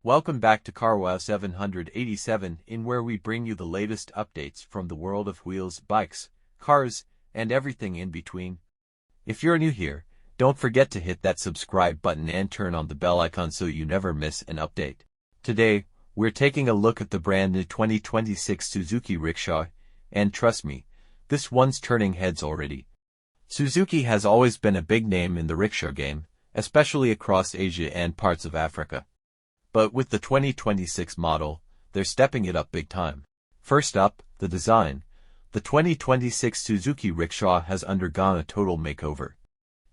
Welcome back to CarWow 787, in where we bring you the latest updates from the world of wheels, bikes, cars, and everything in between. If you're new here, don't forget to hit that subscribe button and turn on the bell icon so you never miss an update. Today, we're taking a look at the brand new 2026 Suzuki Rickshaw, and trust me, this one's turning heads already. Suzuki has always been a big name in the rickshaw game, especially across Asia and parts of Africa. But with the 2026 model, they're stepping it up big time. First up, the design. The 2026 Suzuki Rickshaw has undergone a total makeover.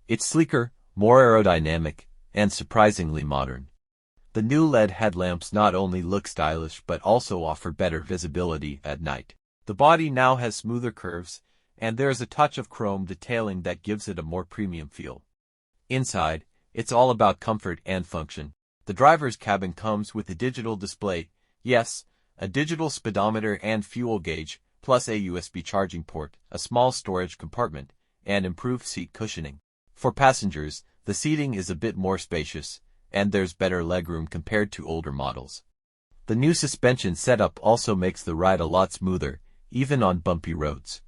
It's sleeker, more aerodynamic, and surprisingly modern. The new LED headlamps not only look stylish but also offer better visibility at night. The body now has smoother curves, and there's a touch of chrome detailing that gives it a more premium feel. Inside, it's all about comfort and function. The driver's cabin comes with a digital display, yes, a digital speedometer and fuel gauge, plus a USB charging port, a small storage compartment, and improved seat cushioning. For passengers, the seating is a bit more spacious, and there's better legroom compared to older models. The new suspension setup also makes the ride a lot smoother, even on bumpy roads.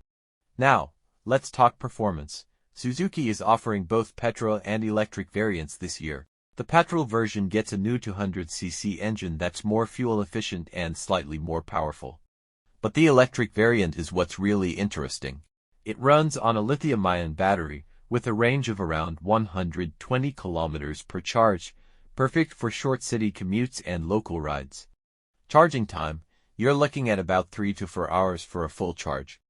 Now, let's talk performance. Suzuki is offering both petrol and electric variants this year. The petrol version gets a new 200cc engine that's more fuel efficient and slightly more powerful. But the electric variant is what's really interesting. It runs on a lithium-ion battery, with a range of around 120 kilometers per charge, perfect for short city commutes and local rides. Charging time, you're looking at about 3 to 4 hours for a full charge.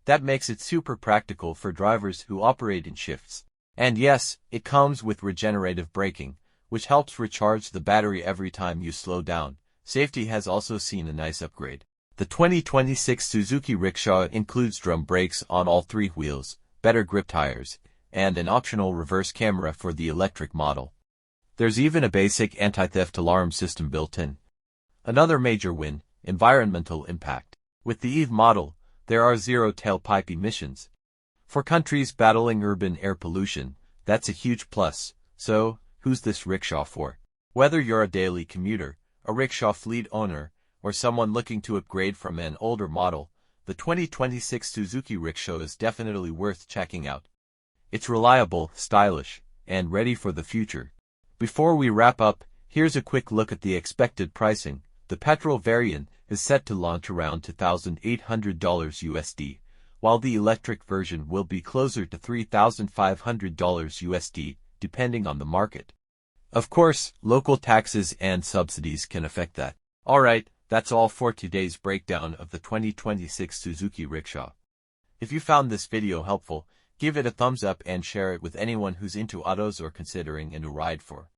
That makes it super practical for drivers who operate in shifts. And yes, it comes with regenerative braking, which helps recharge the battery every time you slow down. Safety has also seen a nice upgrade. The 2026 Suzuki Rickshaw includes drum brakes on all 3 wheels, better grip tires, and an optional reverse camera for the electric model. There's even a basic anti-theft alarm system built in. Another major win, environmental impact. With the EV model, there are zero tailpipe emissions. For countries battling urban air pollution, that's a huge plus. So, who's this rickshaw for? Whether you're a daily commuter, a rickshaw fleet owner, or someone looking to upgrade from an older model, the 2026 Suzuki Rickshaw is definitely worth checking out. It's reliable, stylish, and ready for the future. Before we wrap up, here's a quick look at the expected pricing. The petrol variant is set to launch around $2,800 USD, while the electric version will be closer to $3,500 USD, depending on the market. Of course, local taxes and subsidies can affect that. Alright, that's all for today's breakdown of the 2026 Suzuki Rickshaw. If you found this video helpful, give it a thumbs up and share it with anyone who's into autos or considering a new ride for.